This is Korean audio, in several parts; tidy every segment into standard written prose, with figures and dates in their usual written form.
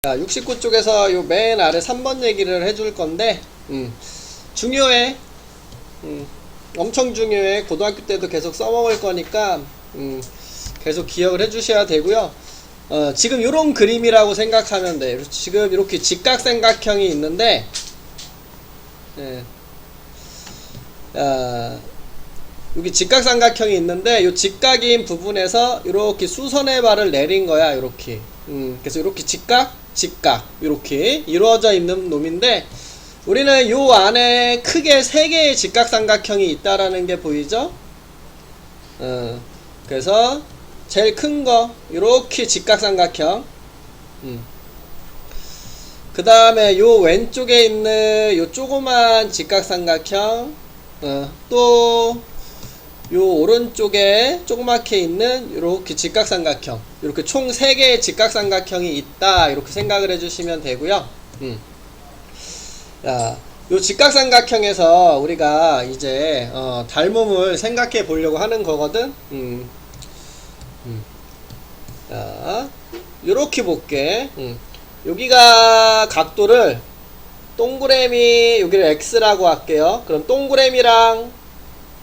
자, 69 쪽에서 요 맨 아래 3번 얘기를 해줄 건데, 중요해. 엄청 중요해. 고등학교 때도 계속 써먹을 거니까, 계속 기억을 해주셔야 되고요. 지금 요런 그림이라고 생각하면 돼. 지금 이렇게 직각삼각형이 있는데, 여기 직각삼각형이 있는데, 요 직각인 부분에서 이렇게 수선의 발을 내린 거야, 이렇게. 그래서 이렇게 직각, 이렇게 이루어져 있는 놈인데, 우리는 요 안에 크게 3개의 직각삼각형이 있다라는 게 보이죠? 그래서 제일 큰 거, 이렇게 직각삼각형. 그 다음에 요 왼쪽에 있는 요 조그만 직각삼각형, 또 요 오른쪽에 조그맣게 있는 이렇게 직각삼각형, 이렇게 총 3개의 직각삼각형이 있다, 이렇게 생각을 해주시면 되고요. 자, 요 직각삼각형에서 우리가 이제 닮음을 생각해 보려고 하는 거거든. 자, 요렇게 볼게. 여기가 각도를 동그라미, 여기를 x라고 할게요. 그럼 동그라미랑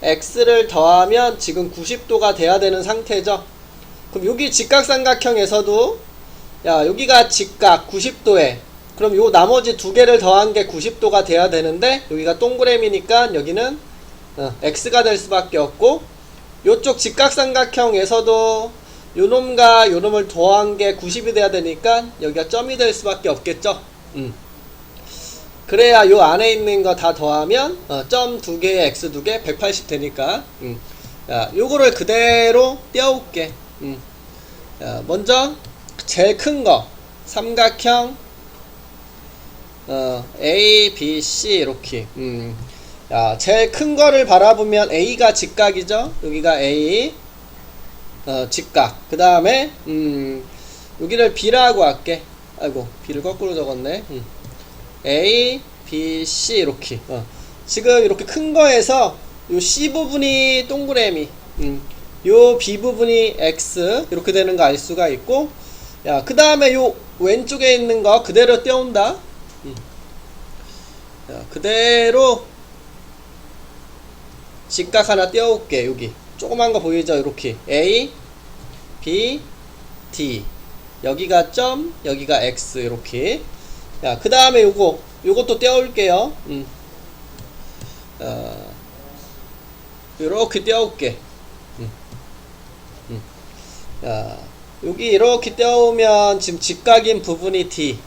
x를 더하면 지금 90도가 돼야 되는 상태죠. 그럼 여기 직각삼각형에서도, 야, 여기가 직각 90도에, 그럼 요 나머지 2개를 더한 게 90도가 돼야 되는데, 여기가 동그라미니까 여기는 x가 될 수밖에 없고, 요쪽 직각삼각형에서도 요놈과 요놈을 더한 게 90이 돼야 되니까 여기가 점이 될 수밖에 없겠죠. 그래야 요 안에 있는 거 다 더하면 점 2개에 x 2개 180 되니까. 자, 요거를 그대로 떼어올게. 자, 먼저 제일 큰 거 삼각형 A, B, C 이렇게. 자, 제일 큰 거를 바라보면 A가 직각이죠. 여기가 A 직각. 그 다음에 여기를 B라고 할게. 아이고, B를 거꾸로 적었네. A, B, C 이렇게. 지금 이렇게 큰 거에서 요 C 부분이 동그라미, 요 B 부분이 X 이렇게 되는 거 알 수가 있고, 야, 그 다음에 요 왼쪽에 있는 거 그대로 떼온다. 자, 그대로 직각 하나 떼어올게. 여기 조그만 거 보이죠? 이렇게 A, B, D, 여기가 점, 여기가 X 이렇게. 야, 그 다음에 요것도 떼어올게요. 요렇게 떼어올게. 자, 여기 이렇게 떼어오면 지금 직각인 부분이 D,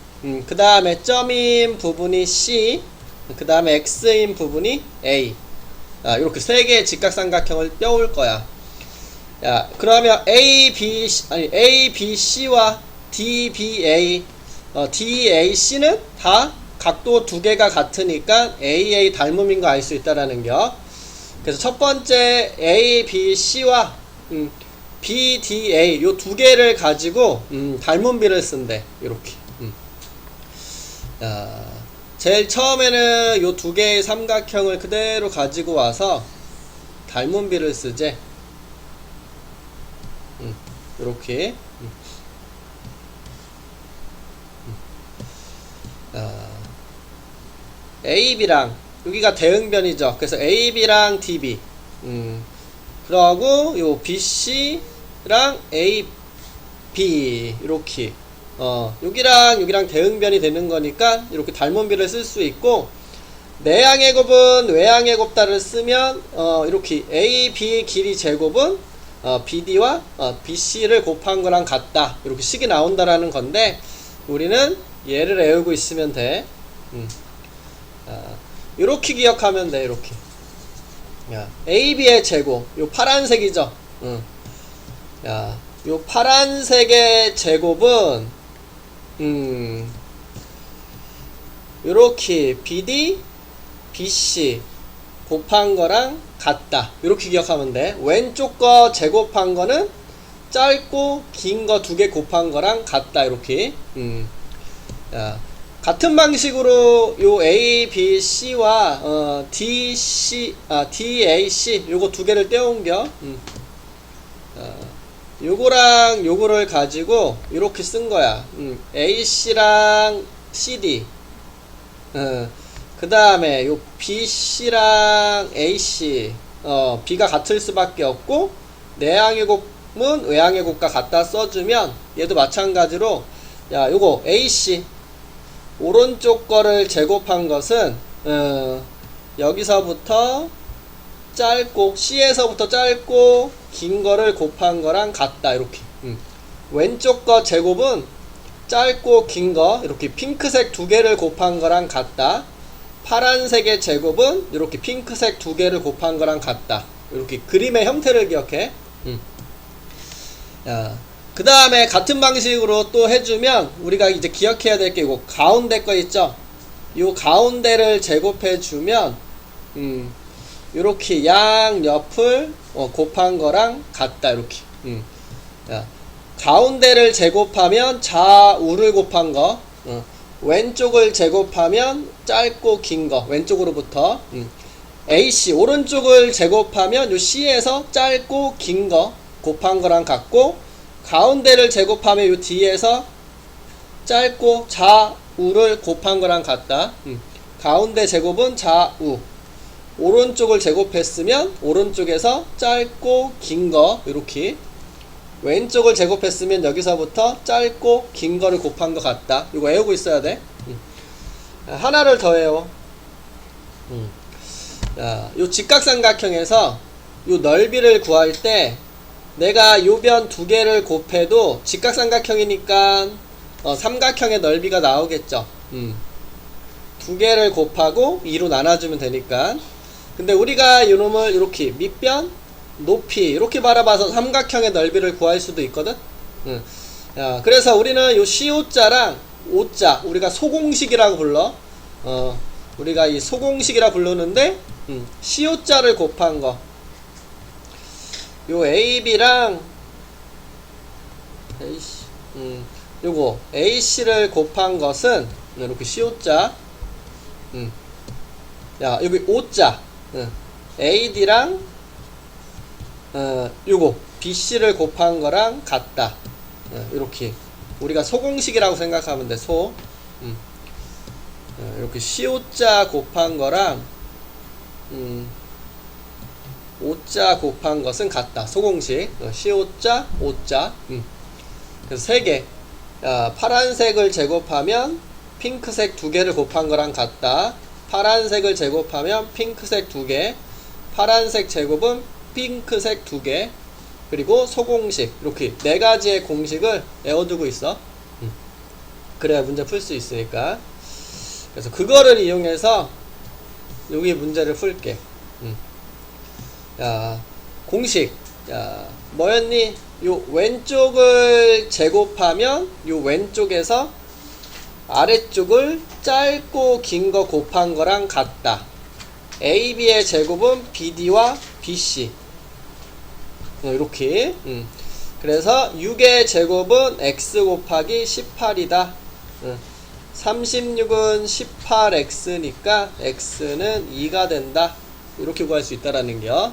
그 다음에 점인 부분이 C, 그 다음에 X인 부분이 A. 이렇게 3개의 직각삼각형을 떼어올 거야. 야, 그러면 A, B, C와 D, B, A, D, A, C는 다 각도 2개가 같으니까 AA 닮음인 거 알 수 있다라는 거. 그래서 첫 번째 A, B, C와 B, D, A 요 2개를 가지고 닮음비를 쓴대. 이렇게. 제일 처음에는 요 2개의 삼각형을 그대로 가지고 와서 닮음비를 쓰재. 이렇게. AB랑 여기가 대응변이죠. 그래서 AB랑 DB, 그러고 요 BC랑 AB 이렇게 여기랑 대응변이 되는 거니까 이렇게 닮음비를 쓸 수 있고, 내항의 곱은 외항의 곱다를 쓰면 이렇게 AB 길이 제곱은 BD와 BC를 곱한 거랑 같다, 이렇게 식이 나온다라는 건데, 우리는 얘를 외우고 있으면 돼. 이렇게 기억하면 돼. 이렇게. 야, AB의 제곱, 요 파란색이죠. 야, 요 파란색의 제곱은 요렇게 BD, BC 곱한 거랑 같다, 이렇게 기억하면 돼. 왼쪽 거 제곱한 거는 짧고 긴 거 2개 곱한 거랑 같다, 이렇게. 야, 같은 방식으로 요 A, B, C와 D, C, D, A, C 요거 2개를 떼어온겨. 요거랑 요거를 가지고 이렇게 쓴 거야. AC랑 CD. 그 다음에 요 BC랑 AC. B가 같을 수밖에 없고, 내항의 곱은 외항의 곱과 같다 써주면, 얘도 마찬가지로, 야, 요거 AC. 오른쪽 거를 제곱한 것은, 여기서부터 짧고, C에서부터 짧고, 긴 거를 곱한 거랑 같다. 이렇게. 왼쪽 거 제곱은 짧고 긴 거, 이렇게 핑크색 두 개를 곱한 거랑 같다. 파란색의 제곱은 이렇게 핑크색 두 개를 곱한 거랑 같다. 이렇게 그림의 형태를 기억해. 그 다음에 같은 방식으로 또 해주면 우리가 이제 기억해야 될 게 이거 가운데 거 있죠? 이 가운데를 제곱해주면 이렇게 양옆을 곱한 거랑 같다. 이렇게. 가운데를 제곱하면 좌우를 곱한 거, 왼쪽을 제곱하면 짧고 긴 거, 왼쪽으로부터. AC 오른쪽을 제곱하면 요 C에서 짧고 긴 거 곱한 거랑 같고, 가운데를 제곱하면 요 D에서 짧고 좌우를 곱한 거랑 같다. 가운데 제곱은 좌우. 오른쪽을 제곱했으면 오른쪽에서 짧고 긴 거 이렇게. 왼쪽을 제곱했으면 여기서부터 짧고 긴 거를 곱한 것 같다. 이거 외우고 있어야 돼. 하나를 더 외워. 요 직각삼각형에서 요 넓이를 구할 때 내가 요 변 두 개를 곱해도 직각삼각형이니까 삼각형의 넓이가 나오겠죠. 두 개를 곱하고 2로 나눠주면 되니까. 근데 우리가 요놈을 이렇게 밑변 높이 이렇게 바라봐서 삼각형의 넓이를 구할 수도 있거든. 그래서 우리는 요 CO자랑 O자 우리가 소공식이라고 불러. 우리가 이 소공식이라 부르는데 CO자를 곱한 거, 요 AB랑 요거 AC를 곱한 것은 이렇게 CO자. 야, 여기 O자 AD랑 요거 BC를 곱한 거랑 같다. 이렇게 우리가 소공식이라고 생각하면 돼. 이렇게 CO자 곱한 거랑 O자 곱한 것은 같다. 소공식. CO자, O자. 그래서 3개. 파란색을 제곱하면 핑크색 2개를 곱한 거랑 같다. 파란색을 제곱하면 핑크색 2개. 파란색 제곱은 핑크색 2개. 그리고 소공식. 이렇게 4가지의 공식을 외워두고 있어. 그래야 문제 풀 수 있으니까. 그래서 그거를 이용해서 여기 문제를 풀게. 야, 공식. 야, 뭐였니? 요 왼쪽을 제곱하면 요 왼쪽에서 아래쪽을 짧고 긴 거 곱한 거랑 같다. AB의 제곱은 BD와 BC. 이렇게. 그래서 6의 제곱은 X 곱하기 18이다. 36은 18X니까 X는 2가 된다. 이렇게 구할 수 있다라는 게요.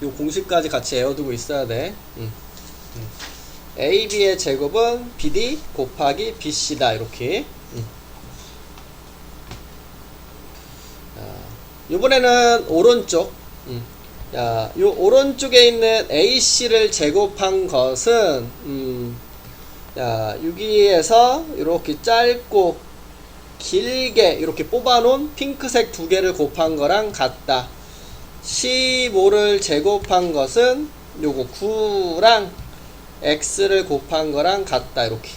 요 공식까지 같이 외워두고 있어야 돼. AB의 제곱은 BD 곱하기 BC다. 이렇게. 이번에는 오른쪽. 야, 요 오른쪽에 있는 AC를 제곱한 것은 야, 여기에서 이렇게 짧고 길게 이렇게 뽑아놓은 핑크색 2개를 곱한 거랑 같다. 15를 제곱한 것은 요거 9랑 X를 곱한 거랑 같다. 이렇게.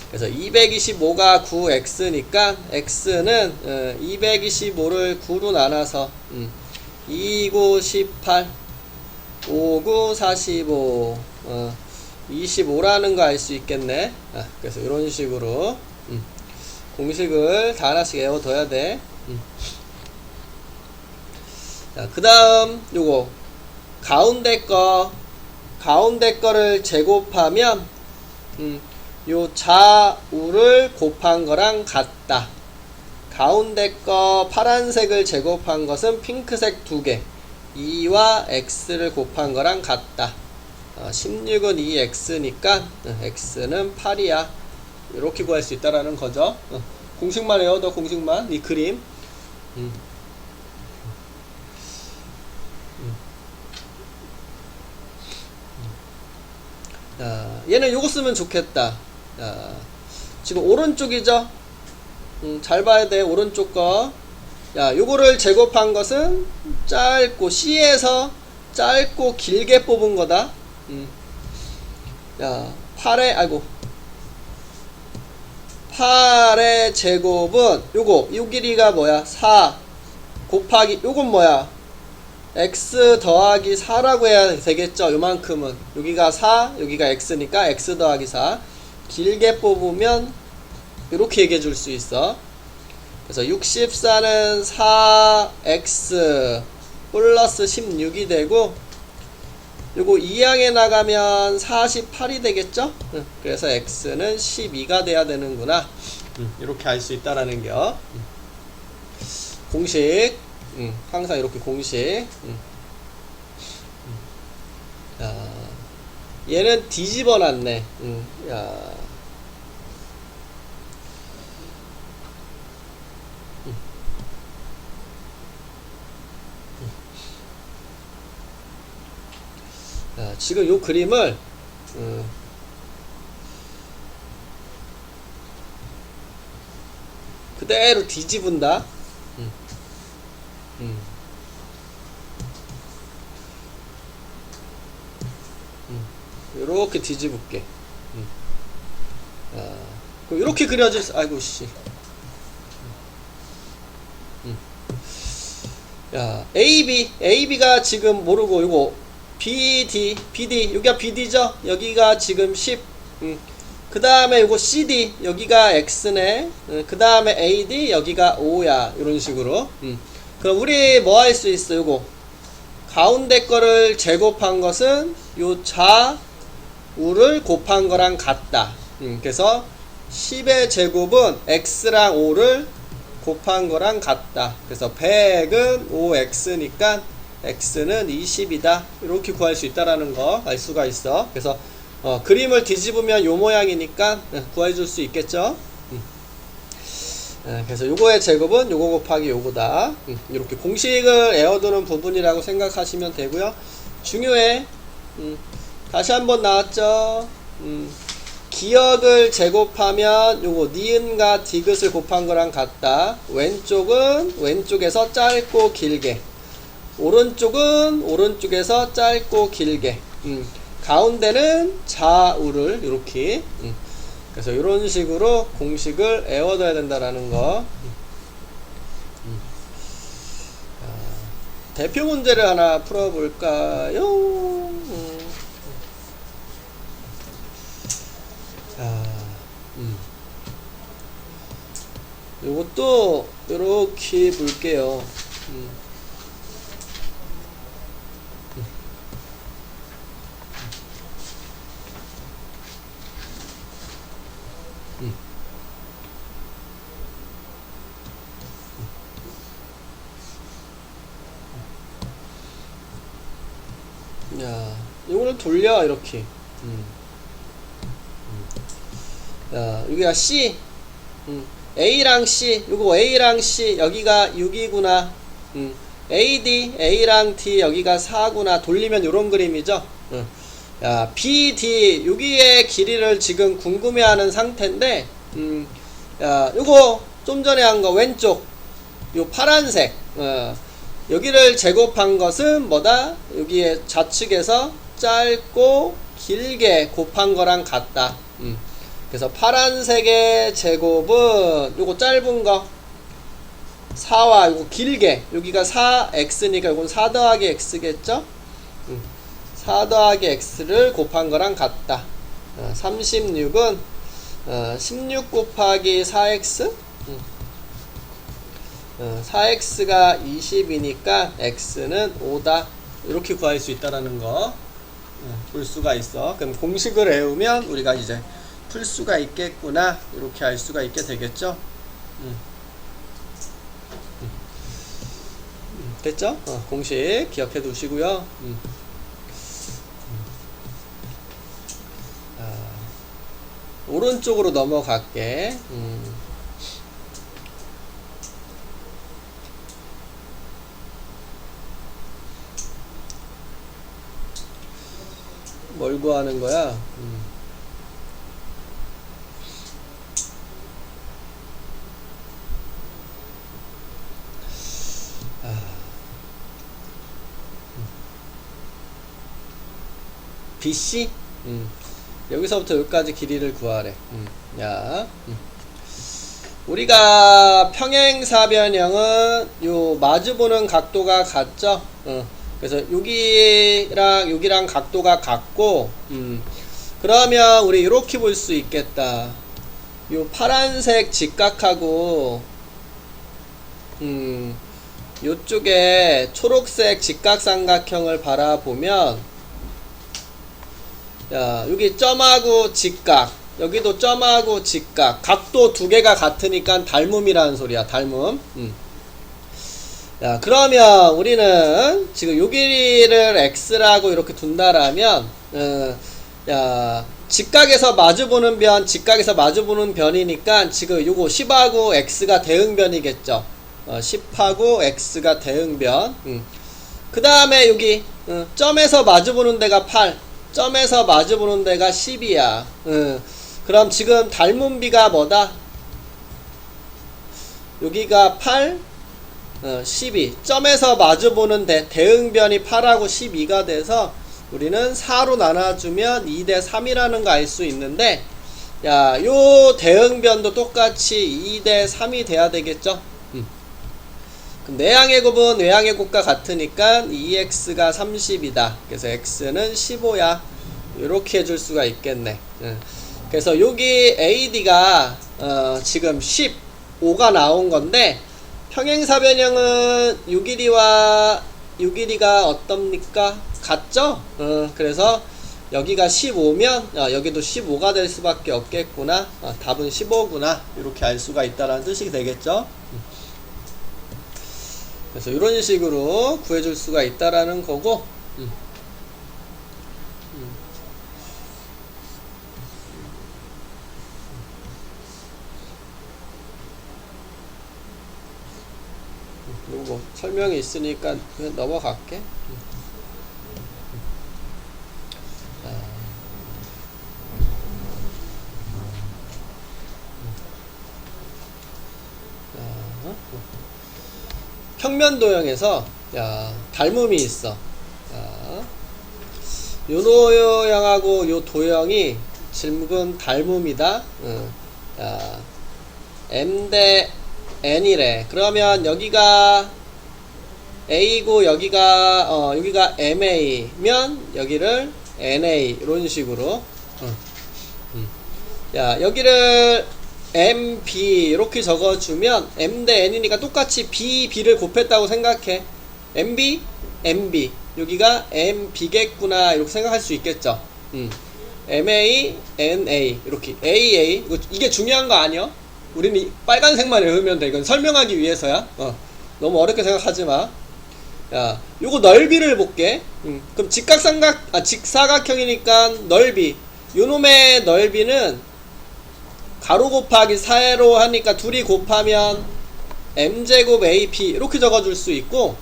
그래서 225가 9X니까 X는 225를 9로 나눠서 29, 18, 59, 45, 25라는 거 알 수 있겠네. 그래서 이런 식으로 공식을 다 하나씩 외워둬야 돼. 자, 그 다음 요거 가운데 거를 제곱하면 요 좌우를 곱한 거랑 같다. 가운데 거 파란색을 제곱한 것은 핑크색 2개. 2와 x를 곱한 거랑 같다. 16은 2x니까 x는 8이야. 이렇게 구할 수 있다라는 거죠. 공식만 해요. 더 공식만. 이 그림. 얘는 요거 쓰면 좋겠다. 지금 오른쪽이죠. 잘 봐야 돼. 오른쪽 거. 요거를 제곱한 것은 짧고 C에서 짧고 길게 뽑은 거다. 8의 제곱은 요거 요 길이가 뭐야? 4 곱하기 요건 뭐야? x 더하기 4라고 해야 되겠죠. 요만큼은 여기가 4 여기가 x니까 x 더하기 4 길게 뽑으면 이렇게 얘기해 줄 수 있어. 그래서 64는 4x 플러스 16이 되고 요거 2항에 나가면 48이 되겠죠. 그래서 x는 12가 돼야 되는구나. 이렇게 알 수 있다라는 거. 공식. 항상 이렇게 공식. 얘는 뒤집어 놨네. 지금 요 그림을 그대로 뒤집은다. 요렇게 뒤집을게. 이렇게 그려질 수, 아이고, 씨. AB가 지금 모르고, 요거, BD, 여기가 BD죠? 여기가 지금 10. 그 다음에 요거 CD, 여기가 X네. 그 다음에 AD, 여기가 5야. 이런 식으로. 그럼 우리 뭐 할 수 있어, 요거. 가운데 거를 제곱한 것은 요 좌우를 곱한 거랑 같다. 그래서 10의 제곱은 X랑 5를 곱한 거랑 같다. 그래서 100은 5X니까 X는 20이다. 이렇게 구할 수 있다라는 거 알 수가 있어. 그래서 그림을 뒤집으면 요 모양이니까 구해줄 수 있겠죠. 그래서 요거의 제곱은 요거 곱하기 요거다. 이렇게 공식을 외워두는 부분이라고 생각하시면 되고요. 중요해. 다시 한번 나왔죠. 기역을 제곱하면 요거 니은과 디귿을 곱한 거랑 같다. 왼쪽은 왼쪽에서 짧고 길게, 오른쪽은 오른쪽에서 짧고 길게, 가운데는 좌우를 이렇게. 그래서 이런 식으로 공식을 외워둬야 된다라는 거. 대표 문제를 하나 풀어볼까요? 요것도 이렇게 볼게요. 요거를 돌려 이렇게. 여기가 C. A랑 C, 요거 A랑 C, 여기가 6이구나. A랑 D, 여기가 4구나. 돌리면 요런 그림이죠. BD, 여기의 길이를 지금 궁금해하는 상태인데, 요거 좀 전에 한 거 왼쪽, 요 파란색, 여기를 제곱한 것은 뭐다? 여기에 좌측에서 짧고 길게 곱한 거랑 같다. 그래서 파란색의 제곱은 요거 짧은 거 4와 요거 길게, 여기가 4x니까 요건 4 더하기 x겠죠? 4 더하기 x를 곱한 거랑 같다. 36은 16 곱하기 4x, 4x가 20이니까 x는 5다. 이렇게 구할 수 있다라는 거 볼 수가 있어. 그럼 공식을 외우면 우리가 이제 풀 수가 있겠구나, 이렇게 알 수가 있게 되겠죠. 됐죠? 공식 기억해 두시고요. 오른쪽으로 넘어갈게. 뭘 구하는 거야? BC? 여기서부터 여기까지 길이를 구하래. 야, 우리가 평행사변형은 요 마주보는 각도가 같죠? 그래서 여기랑 각도가 같고, 그러면 우리 이렇게 볼 수 있겠다. 요 파란색 직각하고, 요쪽에 초록색 직각삼각형을 바라보면, 야, 여기 점하고 직각, 여기도 점하고 직각, 각도 두 개가 같으니까 닮음이라는 소리야. 닮음. 야, 그러면 우리는 지금 요 길이를 x라고 이렇게 둔다라면, 야, 직각에서 마주보는 변, 직각에서 마주보는 변이니까 지금 요거 10하고 x가 대응변이겠죠. 10하고 x가 대응변. 그 다음에 여기 점에서 마주보는 데가 8, 점에서 마주보는 데가 10이야. 그럼 지금 닮은 비가 뭐다? 여기가 8, 12. 점에서 마주보는 데, 대응변이 8하고 12가 돼서 우리는 4로 나눠주면 2대 3이라는 거 알 수 있는데, 야, 요 대응변도 똑같이 2대 3이 돼야 되겠죠? 그럼 내항의 곱은 외항의 곱과 같으니까 2x가 30이다. 그래서 x는 15야. 이렇게 해줄 수가 있겠네. 그래서 여기 AD가 지금 15가 나온 건데, 평행사변형은 요 길이와 요 길이가 어떻습니까? 같죠? 그래서 여기가 15면 여기도 15가 될 수밖에 없겠구나. 답은 15구나. 이렇게 알 수가 있다라는 뜻이 되겠죠? 그래서 이런 식으로 구해줄 수가 있다라는 거고, 요거 설명이 있으니까 그냥 넘어갈게. 평면도형에서 닮음이 있어. 요 도형하고 요 도형이 질문 닮음이다. M 대 N이래. 그러면 여기가 A고 여기가 MA면 여기를 NA 이런 식으로. 야, 여기를 MB 이렇게 적어주면 M 대 N이니까 똑같이 B를 곱했다고 생각해. MB, MB 여기가 MB겠구나 이렇게 생각할 수 있겠죠. MA, NA 이렇게 AA 이게 중요한 거 아니야? 우리는 빨간색만 외우면 돼. 이건 설명하기 위해서야. 너무 어렵게 생각하지마. 야, 요거 넓이를 볼게. 그럼 직사각형이니까 넓이. 요놈의 넓이는 가로 곱하기 사로 하니까 둘이 곱하면 m제곱 AP 이렇게 적어줄 수 있고,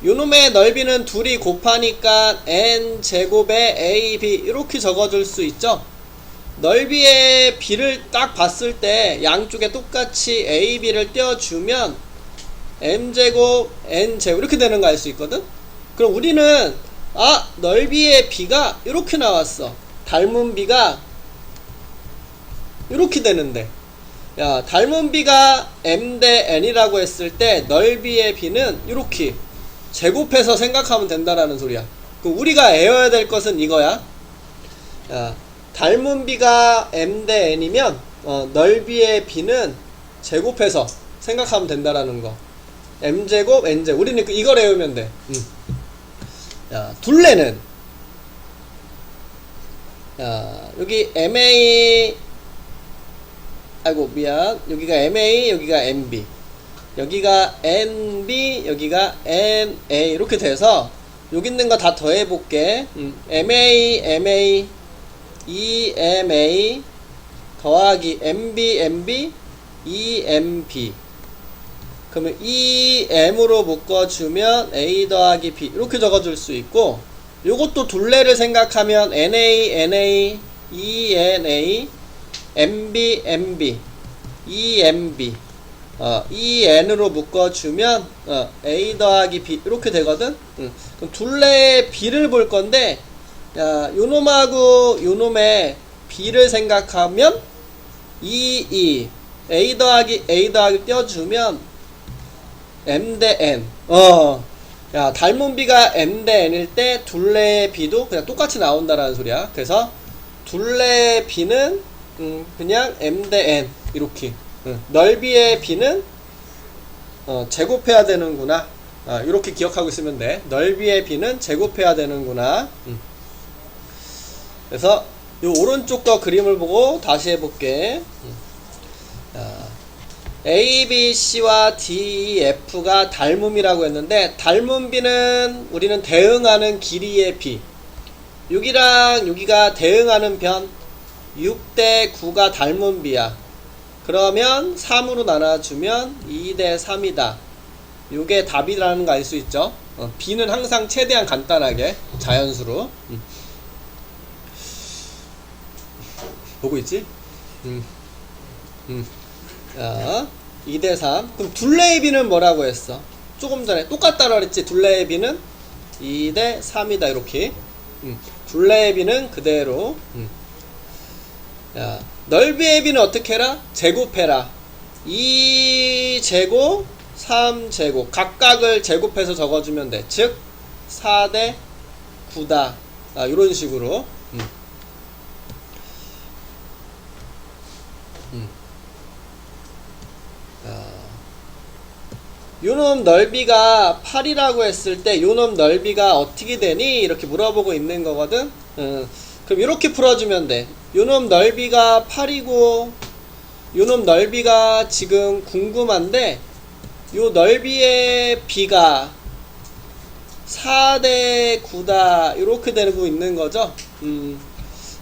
요놈의 넓이는 둘이 곱하니까 n제곱의 AB 이렇게 적어줄 수 있죠. 넓이의 b를 딱 봤을 때 양쪽에 똑같이 AB를 떼어주면 m제곱 n제곱 이렇게 되는 거 알 수 있거든. 그럼 우리는 넓이의 b가 이렇게 나왔어. 닮은 b가 이렇게 되는데, 야, 닮은 b가 m 대 n이라고 했을 때 넓이의 b는 이렇게 제곱해서 생각하면 된다라는 소리야. 그럼 우리가 외워야 될 것은 이거야. 야, 닮은 b가 m 대 n이면 넓이의 b는 제곱해서 생각하면 된다라는 거. m제곱 n제곱. 우리는 이걸 외우면 돼. 야, 둘레는 여기 MA, 아이고 미안, 여기가 MA 여기가 MB. 여기가 NB, 여기가 NA 이렇게 돼서 여기 있는 거 다 더해 볼게. MA, MA, EMA 더하기 MB, MB, EMB. 그러면 EM으로 묶어주면 A 더하기 B 이렇게 적어줄 수 있고, 요것도 둘레를 생각하면 NA, NA, ENA, MB, MB, EMB, EN으로 묶어주면 A 더하기 B 이렇게 되거든. 그럼 둘레의 B를 볼 건데, 요놈하고 요놈의 B를 생각하면 A 더하기 A 더하기 떼어주면 M 대 N. 닮은 B가 M 대 N일 때 둘레의 B도 그냥 똑같이 나온다라는 소리야. 그래서 둘레의 B는 그냥 M 대 N 이렇게. 넓이의 B는 제곱해야 되는구나. 이렇게 기억하고 있으면 돼. 넓이의 B는 제곱해야 되는구나. 그래서 요 오른쪽 거 그림을 보고 다시 해볼게. A, B, C와 D, E, F가 닮음이라고 했는데, 닮은 B는 우리는 대응하는 길이의 B, 여기랑 여기가 대응하는 변 6대 9가 닮은 B야. 그러면 3으로 나눠주면 2대 3이다. 요게 답이라는 거 알 수 있죠? B는 항상 최대한 간단하게 자연수로 보고 있지? 2대 3. 그럼 둘레의 B는 뭐라고 했어? 조금 전에 똑같다고 그랬지? 둘레의 B는 2대 3이다 이렇게. 둘레의 B는 그대로. 넓이의 B는 어떻게 해라? 제곱해라. 2제곱 3제곱 각각을 제곱해서 적어주면 돼. 즉 4대 9다. 이런 식으로. 요놈 넓이가 8이라고 했을 때 요놈 넓이가 어떻게 되니? 이렇게 물어보고 있는 거거든. 그럼 이렇게 풀어주면 돼. 요놈 넓이가 8이고 요놈 넓이가 지금 궁금한데, 요 넓이의 B가 4대 9다 이렇게 되고 있는 거죠.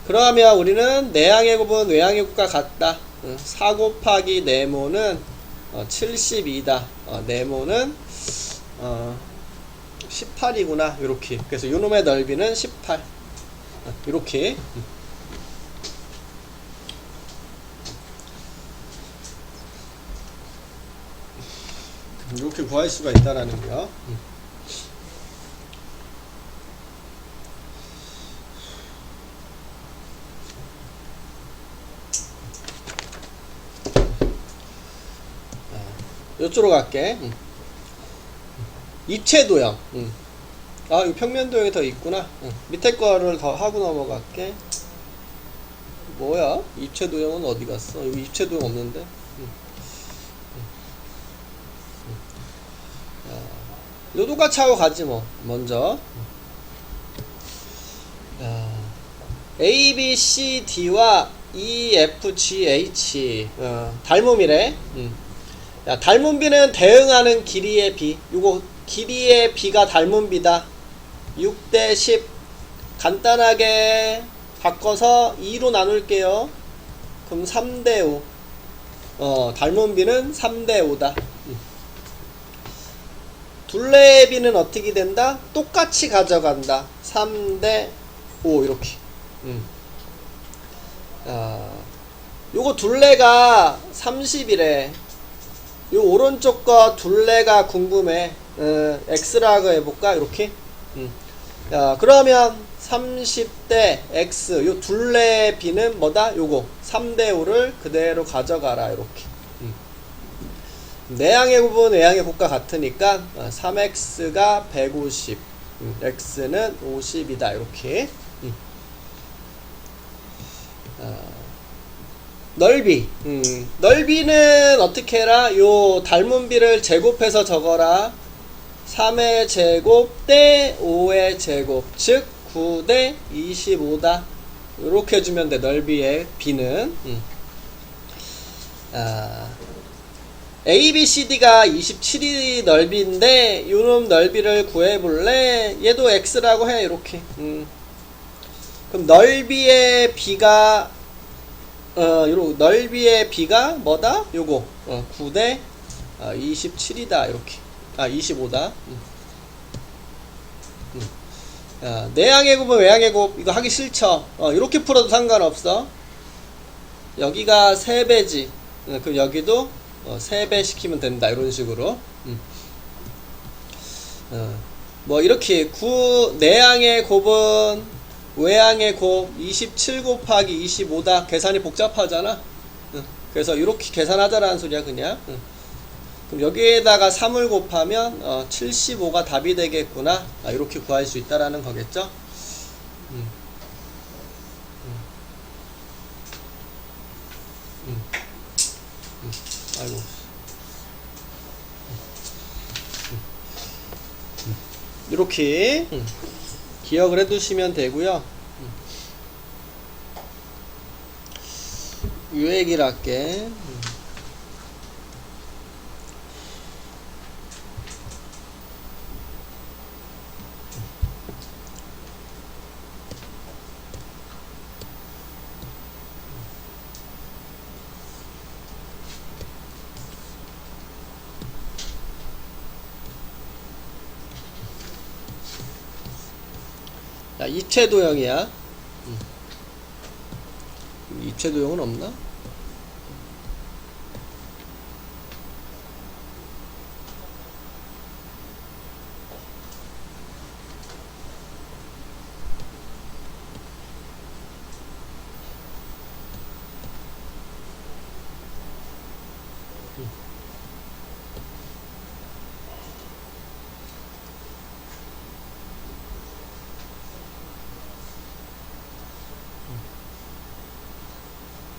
그러면 우리는 내항의 곱은 외항의 곱과 같다. 4 곱하기 네모는 72다. 네모는 18이구나. 요렇게. 그래서 요놈의 넓이는 18. 요렇게. 이렇게 구할 수가 있다라는 거요. 요쪽으로 갈게. 입체도형. 이거 평면도형이 더 있구나. 밑에 거를 더 하고 넘어갈게. 뭐야? 입체도형은 어디 갔어? 여기 입체도형 없는데? 이거 똑같이 하고 가지 뭐. 먼저 A, B, C, D와 E, F, G, H 닮음이래. 닮은 B는 대응하는 길이의 B. 요거 길이의 B가 닮은 B다. 6대 10. 간단하게 바꿔서 2로 나눌게요. 그럼 3대 5. 닮은 B는 3대 5다. 둘레의 B는 어떻게 된다? 똑같이 가져간다. 3대 5 이렇게. 요거 둘레가 30이래. 요 오른쪽 거 둘레가 궁금해. X라고 해볼까? 이렇게. 그러면 30대 X. 요 둘레의 B는 뭐다? 요거 3대 5를 그대로 가져가라. 이렇게. 내항의 곱은 외항의 곱과 같으니까 3x가 150, x는 50이다. 이렇게. 넓이. 넓이는 어떻게 해라? 요 닮은 B를 제곱해서 적어라. 3의 제곱 대 5의 제곱, 즉 9대 25다. 이렇게 해주면 돼. 넓이의 B는. ABCD가 27이 넓이인데 요놈 넓이를 구해볼래? 얘도 X라고 해. 이렇게. 그럼 넓이의 B가 요런 넓이의 B가 뭐다? 요거 9대 27이다. 이렇게. 25다. 내항의 곱은 외항의 곱 이거 하기 싫죠. 이렇게 풀어도 상관없어. 여기가 3배지. 그럼 여기도 3배 시키면 된다. 이런 식으로. 뭐 이렇게 내항의 곱은 외항의 곱 27 곱하기 25다. 계산이 복잡하잖아. 그래서 이렇게 계산하자라는 소리야 그냥. 그럼 여기에다가 3을 곱하면 75가 답이 되겠구나. 이렇게 구할 수 있다라는 거겠죠. 아이고. 이렇게 기억을 해두시면 되고요. 요 얘기를 할게. 자, 입체도형이야. 입체도형은 없나?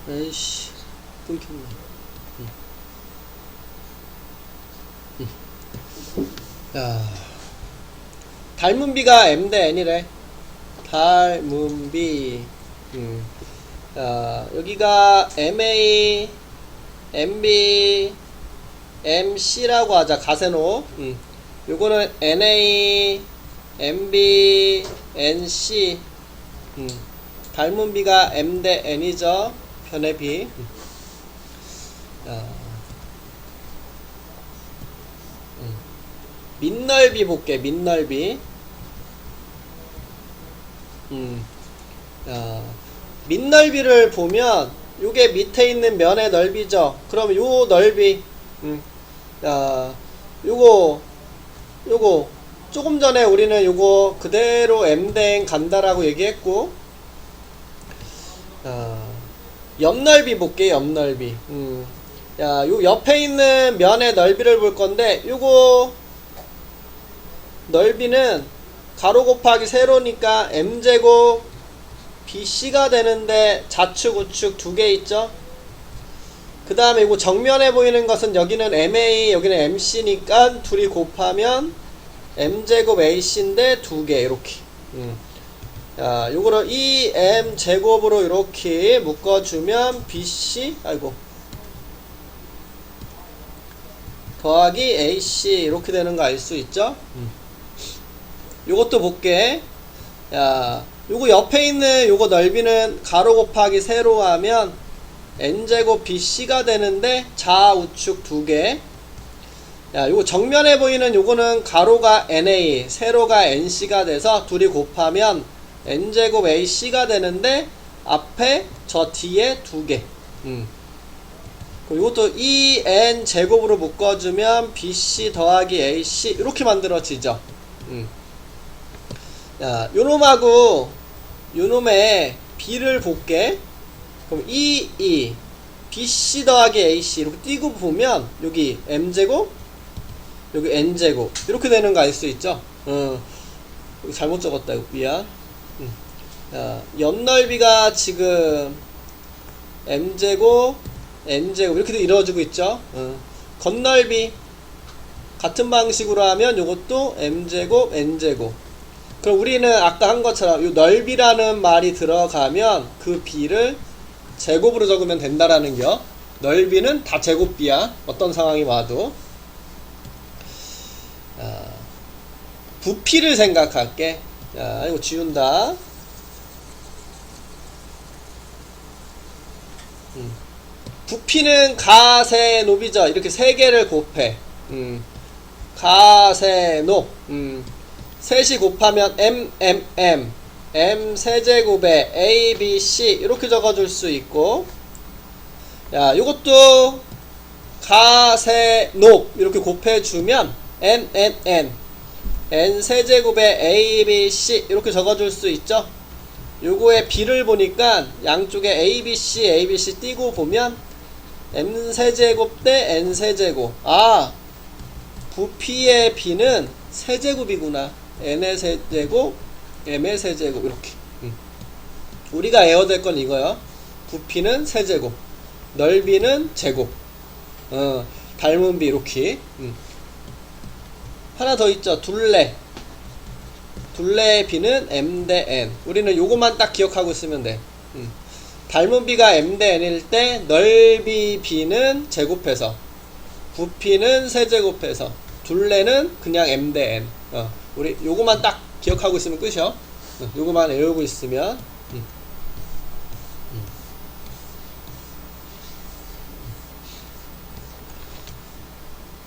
에이씨, 끊겼네. 야, 닮은 비가 M 대 N이래. 닮은 비. 여기가 MA, MB, MC라고 하자. 가세노. 요거는 NA, MB, NC. 닮은 비가 M 대 N이죠. 편의 비. 밑넓이 볼게. 밑넓이. 밑넓이를 보면 요게 밑에 있는 면의 넓이죠. 그럼 요 넓이 요거 조금 전에 우리는 요거 그대로 M대행 간다라고 얘기했고, 옆넓이 볼게. 옆넓이. 요 옆에 있는 면의 넓이를 볼 건데, 요거 넓이는 가로 곱하기 세로니까 M제곱 BC가 되는데 좌측 우측 두 개 있죠. 그 다음에 이거 정면에 보이는 것은 여기는 MA 여기는 MC니까 둘이 곱하면 M제곱 AC인데 두 개. 이렇게. 자, 요거를 EM 제곱으로 이렇게 묶어주면 BC 더하기 AC 이렇게 되는 거 알 수 있죠? 요것도 볼게. 야, 요거 옆에 있는 요거 넓이는 가로 곱하기 세로 하면 N제곱 BC가 되는데 좌우측 두 개. 야, 요거 정면에 보이는 요거는 가로가 NA, 세로가 NC가 돼서 둘이 곱하면 N제곱 AC가 되는데 앞에 저 뒤에 두 개. 이것도 EN 제곱으로 묶어주면 BC 더하기 AC 이렇게 만들어지죠. 자, 요놈하고 요놈의 B를 볼게. 그럼 BC 더하기 AC 이렇게 띄고 보면 여기 M제곱 여기 N제곱 이렇게 되는 거 알 수 있죠. 여기 잘못 적었다. 이거 미안. 자, 옆넓이가 지금 M제곱 N제곱 이렇게 이루어지고 있죠. 겉넓이 같은 방식으로 하면 요것도 M제곱 N제곱. 그럼 우리는 아까 한 것처럼 요 넓이라는 말이 들어가면 그 B를 제곱으로 적으면 된다라는 겨. 넓이는 다 제곱비야. 어떤 상황이 와도. 부피를 생각할게. 자, 이거 지운다. 부피는 가세노비죠. 이렇게 세 개를 곱해. 가세노. 셋이 곱하면 m 세제곱에 a, b, c 이렇게 적어줄 수 있고, 야, 요것도 가세노 이렇게 곱해주면 n 세제곱에 a, b, c 이렇게 적어줄 수 있죠. 요거의 b를 보니까 양쪽에 a, b, c 띄고 보면 m 세제곱 대 n 세제곱. 아, 부피의 b는 세제곱이구나. n의 세제곱, m의 세제곱 이렇게. 우리가 외워야 건 이거요. 부피는 세제곱, 넓이는 제곱. 닮은 비 이렇게. 하나 더 있죠. 둘레. 둘레의 비는 m 대 n. 우리는 요것만 딱 기억하고 있으면 돼. 닮은 비가 m 대 n일 때 넓이 b는 제곱해서, 부피는 세제곱해서, 둘레는 그냥 m 대 n. 우리 요것만 딱 기억하고 있으면 끝이요. 요것만 외우고 있으면.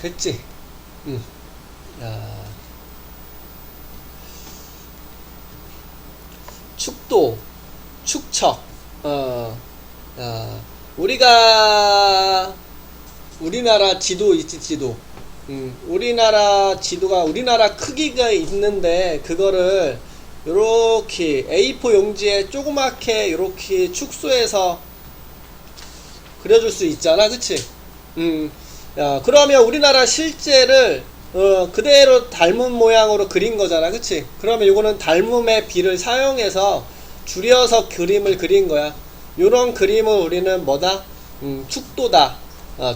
됐지? 야. 축도, 축척. 우리가 우리나라 지도 있지, 지도. 우리나라 지도가 우리나라 크기가 있는데 그거를 요렇게 A4 용지에 조그맣게 요렇게 축소해서 그려줄 수 있잖아, 그치? 야, 그러면 우리나라 실제를 그대로 닮은 모양으로 그린 거잖아, 그치? 그러면 요거는 닮음의 비를 사용해서 줄여서 그림을 그린 거야. 요런 그림을 우리는 뭐다? 축도다.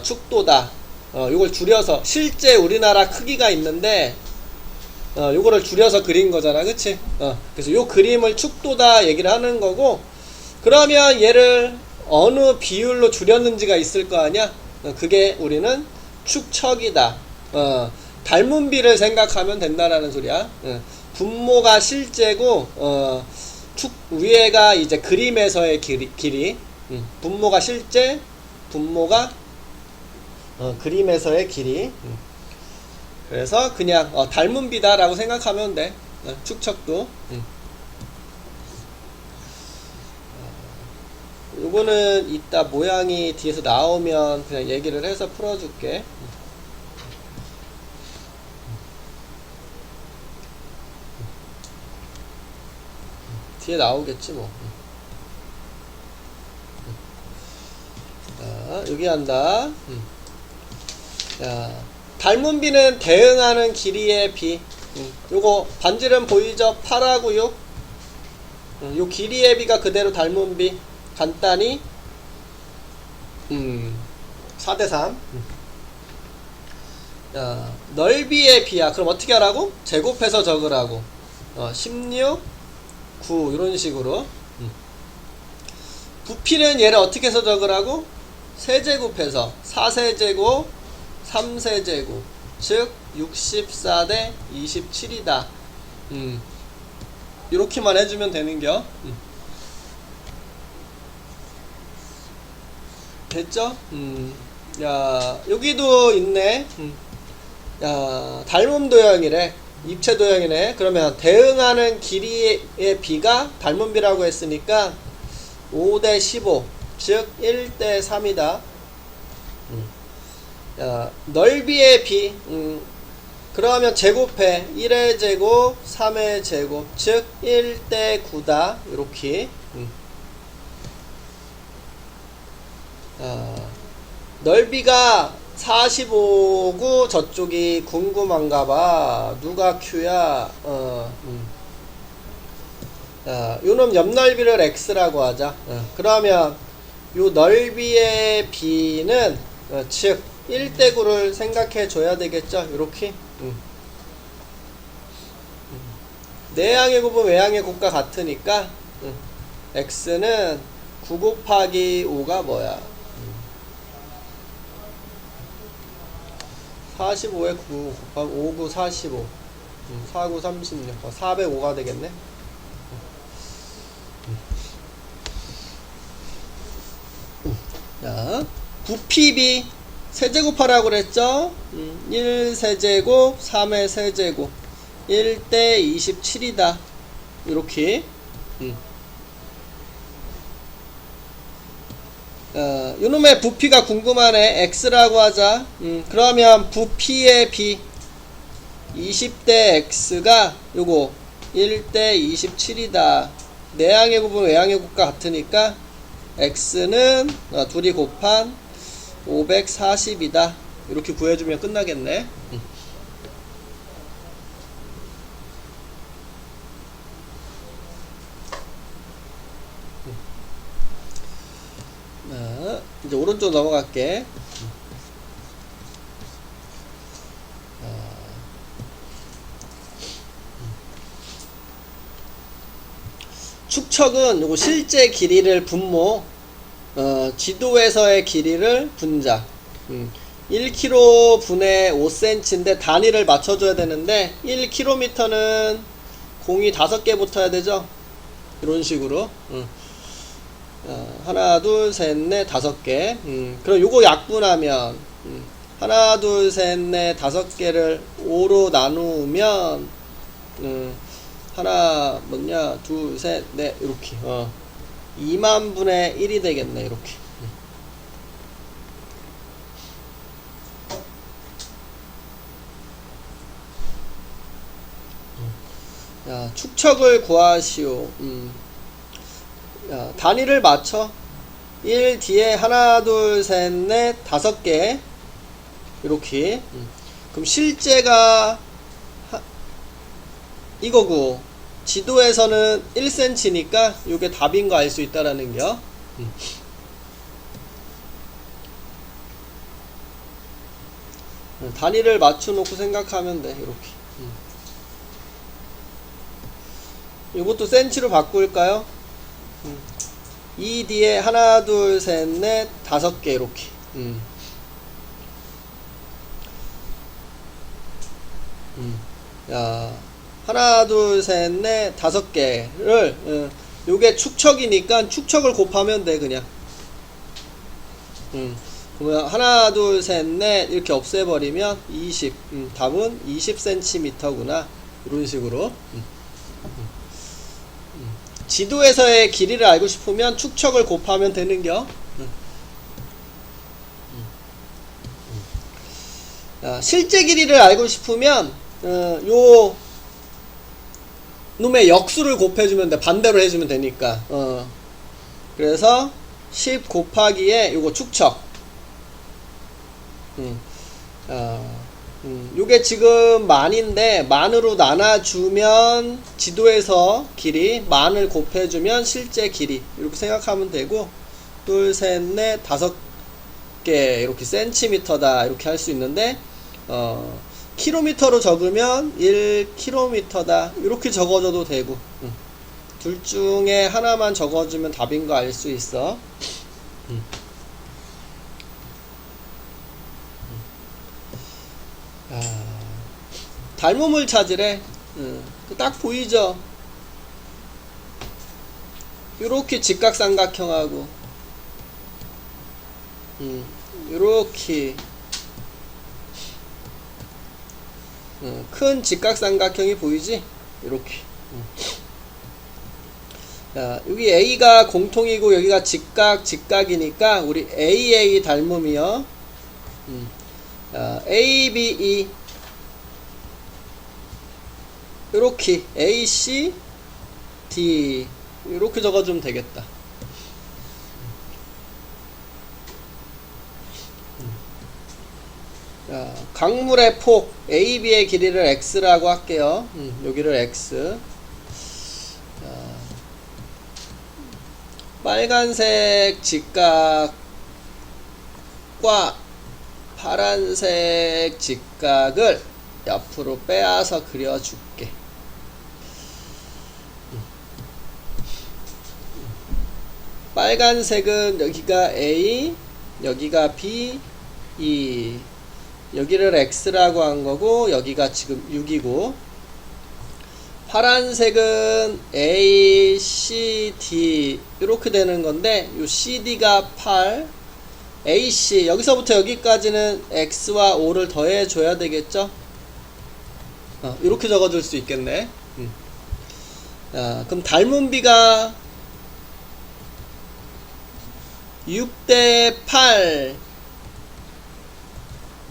축도다. 요걸 줄여서, 실제 우리나라 크기가 있는데 요거를 줄여서 그린 거잖아, 그치? 그래서 요 그림을 축도다 얘기를 하는 거고, 그러면 얘를 어느 비율로 줄였는지가 있을 거 아니야? 그게 우리는 축척이다. 닮은 비를 생각하면 된다라는 소리야. 분모가 실제고, 위에가 이제 그림에서의 길이. 분모가 실제, 분모가 그림에서의 길이. 그래서 그냥 닮은 비다 라고 생각하면 돼. 축척도. 요거는 이따 모양이 뒤에서 나오면 그냥 얘기를 해서 풀어줄게. 뒤에 나오겠지 뭐. 자, 여기 한다. 자, 닮은 비는 대응하는 길이의 비. 요거 반지름 보이죠? 8하고 6. 요 길이의 비가 그대로 닮은 비. 간단히 4대3. 자, 넓이의 비야. 그럼 어떻게 하라고? 제곱해서 적으라고. 16, 9 이런 식으로. 부피는 얘를 어떻게 해서 적으라고? 세제곱해서 4세제곱 3세제곱 즉 64대 27이다. 이렇게만 해주면 되는겨. 됐죠? 야, 여기도 있네. 야, 닮음 도형이래. 입체 도형이네. 그러면 대응하는 길이의 비가 닮은 비라고 했으니까 5대 15 즉 1대 3이다. 넓이의 비. 그러면 제곱해. 1의 제곱 3의 제곱 즉 1대 9다. 이렇게. 넓이가 45구 저쪽이 궁금한가봐. 누가 Q야? 요놈 옆넓이를 X라고 하자. 그러면 요 넓이의 B는 즉 1대 9를 생각해 줘야 되겠죠. 요렇게. 내항의 곱은 외항의 곱과 같으니까 X는 9 곱하기 5가 뭐야? 45에 9 곱하기 5, 9, 45. 4, 9, 36. 405가 되겠네. 자, 부피비 세제곱하라고 그랬죠? 1 세제곱, 3의 세제곱. 1대 27이다. 이렇게. 요놈의 부피가 궁금하네. x라고 하자. 그러면 부피의 b 20대 x가 요거 1대 27이다. 내항의 곱은 외항의 곱과 같으니까 x는 둘이 곱한 540이다. 이렇게 구해주면 끝나겠네. 이제 오른쪽 넘어갈게. 축척은 요거 실제 길이를 분모, 지도에서의 길이를 분자. 1km 분의 5cm인데 단위를 맞춰줘야 되는데 1km는 공이 5개 붙어야 되죠. 이런 식으로. 하나, 둘, 셋, 넷, 5개. 그럼 요거 약분하면, 하나, 둘, 셋, 넷, 5개를 5로 나누면, 하나, 뭐냐, 둘, 셋, 넷, 이렇게. 2만 분의 1이 되겠네, 이렇게. 야, 축척을 구하시오. 야, 단위를 맞춰. 1 뒤에 하나, 둘, 셋, 넷, 5개. 이렇게. 그럼 실제가 이거고, 지도에서는 1cm니까 이게 답인 거 알 수 있다라는 겨. 단위를 맞춰놓고 생각하면 돼. 이렇게. 이것도 센치로 바꿀까요? 2 뒤에 하나, 둘, 셋, 넷, 5개 이렇게. 야, 하나, 둘, 셋, 넷, 5개를 요게 축척이니까 축척을 곱하면 돼 그냥. 그러면 하나, 둘, 셋, 넷 이렇게 없애버리면 20. 답은 20cm구나. 이런 식으로. 지도에서의 길이를 알고 싶으면 축척을 곱하면 되는겨. 실제 길이를 알고 싶으면 요 놈의 역수를 곱해주면 돼. 반대로 해주면 되니까. 그래서 10 곱하기에 요거 축척. 요게 지금 만인데 만으로 나눠주면 지도에서 길이, 만을 곱해주면 실제 길이, 이렇게 생각하면 되고, 둘, 셋, 넷, 5개 이렇게 센티미터다 이렇게 할 수 있는데 킬로미터로 적으면 1km다 이렇게 적어줘도 되고, 둘 중에 하나만 적어주면 답인 거 알 수 있어. 닮음을 찾으래. 딱 보이죠? 요렇게 직각삼각형하고 요렇게 큰 직각삼각형이 보이지? 요렇게. 자, 여기 A가 공통이고 여기가 직각이니까 우리 AA 닮음이요. A, B, E 요렇게 A, C, D 요렇게 적어주면 되겠다. 자, 강물의 폭 A, B의 길이를 X라고 할게요. 여기를 X. 자, 빨간색 직각과 파란색 직각을 옆으로 빼앗아 그려줄게. 빨간색은 여기가 A, 여기가 B, E. 여기를 x라고 한 거고 여기가 지금 6이고 파란색은 A, C, D 이렇게 되는 건데 요 CD가 8 AC 여기서부터 여기까지는 X와 5를 더해 줘야 되겠죠. 이렇게 적어줄 수 있겠네. 그럼 닮은 비가 6대 8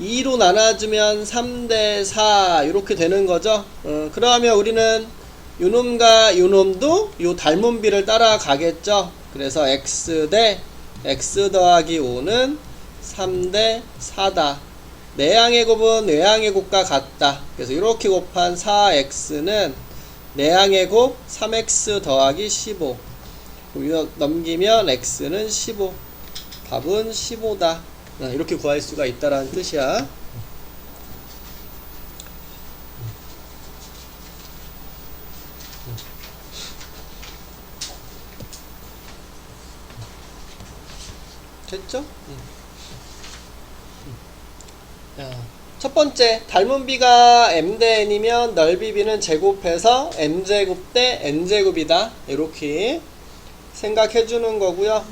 2로 나눠주면 3대 4 이렇게 되는 거죠. 그러면 우리는 요놈과 요놈도 요 닮은 비를 따라가겠죠. 그래서 x 대 x 더하기 5는 3대 4다. 내항의 곱은 외항의 곱과 같다. 그래서 이렇게 곱한 4x는 내항의 곱 3x 더하기 15. 넘기면 x는 15. 답은 15다. 이렇게 구할 수가 있다라는 뜻이야. 됐죠? 첫 번째, 닮은 비가 m 대 n이면 넓이 b는 제곱해서 m제곱 대 n제곱이다. 이렇게 생각해 주는 거고요.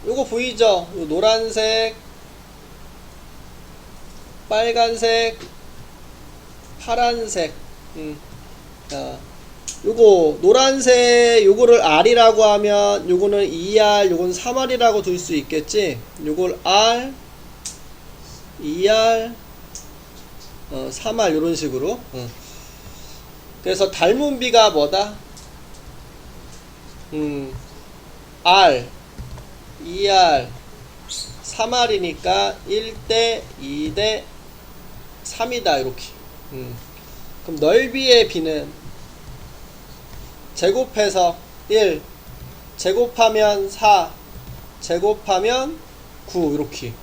요거 보이죠? 요 노란색, 빨간색, 파란색. 요거 노란색 요거를 R이라고 하면 요거는 2R 요건 3R이라고 둘 수 있겠지. 요걸 R 2R 3R 요런 식으로. 그래서 닮은 비가 뭐다? R 2R 3R이니까 1대 2대 3이다 이렇게. 그럼 넓이의 b는 제곱해서 1 제곱하면 4 제곱하면 9 이렇게.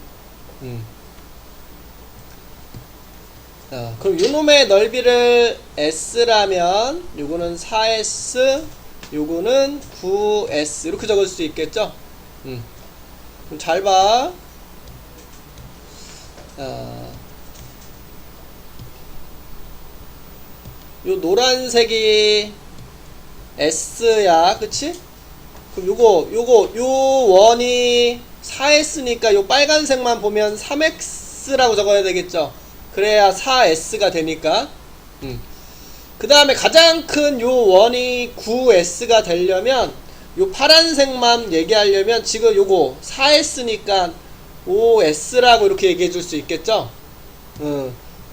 그럼 요놈의 넓이를 s라면 요거는 4s 요거는 9s 이렇게 적을 수 있겠죠. 그럼 잘 봐. 요 노란색이 S야, 그치? 그럼 요 원이 4S니까 요 빨간색만 보면 3X라고 적어야 되겠죠? 그래야 4S가 되니까. 그 다음에 가장 큰 요 원이 9S가 되려면 요 파란색만 얘기하려면 지금 요거 4S니까 5S라고 이렇게 얘기해 줄 수 있겠죠?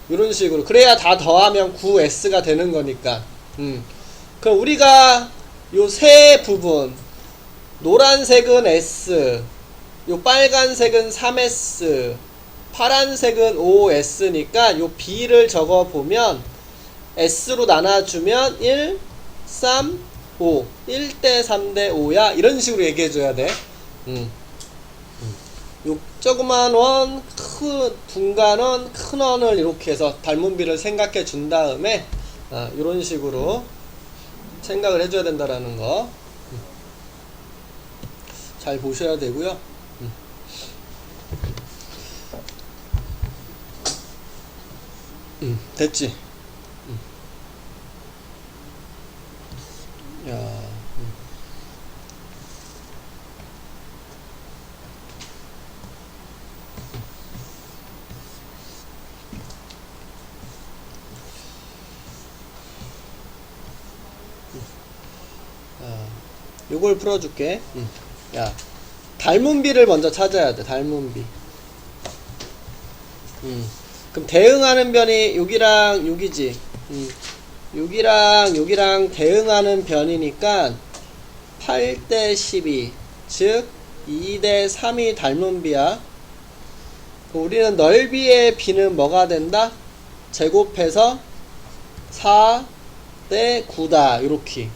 이런 식으로. 그래야 다 더하면 9S가 되는 거니까. 그럼 우리가 요 세 부분, 노란색은 S, 요 빨간색은 3S, 파란색은 5S니까 요 B를 적어보면 S로 나눠주면 1, 3, 5. 1대 3대 5야. 이런 식으로 얘기해줘야 돼. 요 조그만 원, 분간 원, 큰 원을 이렇게 해서 닮은 비를 생각해 준 다음에 이런 식으로 생각을 해줘야 된다라는 거 잘 보셔야 되고요. 됐지? 야. 요걸 풀어줄게. 야, 닮은 비를 먼저 찾아야 돼. 닮은 비. 그럼 대응하는 변이 여기랑 여기지. 여기랑 대응하는 변이니까 8대 12, 즉 2대 3이 닮은 비야. 우리는 넓이의 비는 뭐가 된다? 제곱해서 4대 9다. 요렇게.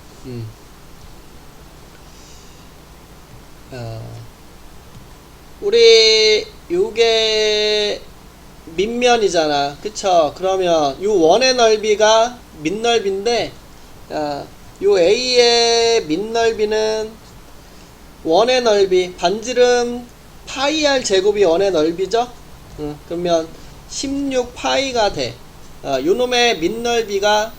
우리 요게 밑면이잖아, 그쵸? 그러면 요 원의 넓이가 밑넓이인데 요 A의 밑넓이는 원의 넓이, 반지름 파이 r 제곱이 원의 넓이죠. 그러면 16파이가 돼. 요 놈의 밑넓이가